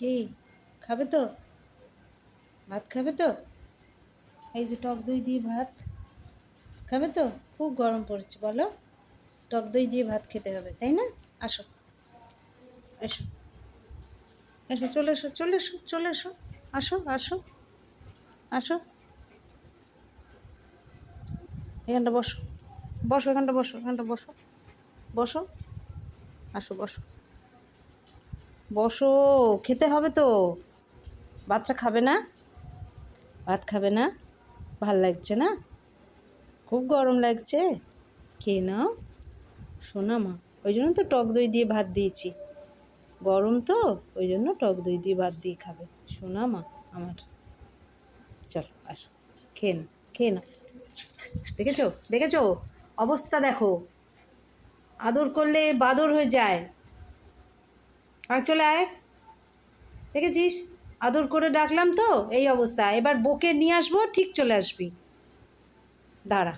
কি খাবে তো? ভাত খাবে তো? এই যে টক দই দিয়ে ভাত খাবে তো? খুব গরম পড়েছে, বলো। টক দই দিয়ে ভাত খেতে হবে, তাই না? আসো, এসো, এসো, চলে এসো, চলে এসো, চলে এসো, আসো, আসো, আসো, এখানটা বসো, বসো, এখানটা বসো, এখানটা বসো, বসো, আসো, বসো, বসো, খেতে হবে তো। বাচ্চা খাবে না? ভাত খাবে না? ভাল লাগছে না? খুব গরম লাগছে? খেয়ে নাও, শোনা মা। ওই জন্য তো টক দই দিয়ে ভাত দিয়েছি। গরম তো, ওই জন্য টক দই দিয়ে ভাত দিয়ে খাবে, শোনা মা আমার। চলো আসো, খেয়ে নাও, খেয়ে নাও। দেখেছো, দেখেছো অবস্থা দেখো। আদর করলে বাদর হয়ে যায়। আর চলে আয়, দেখেছিস? আদর করে ডাকলাম তো এই অবস্থা। এবার বকে নিয়ে আসবো, ঠিক চলে আসবি। দাঁড়া।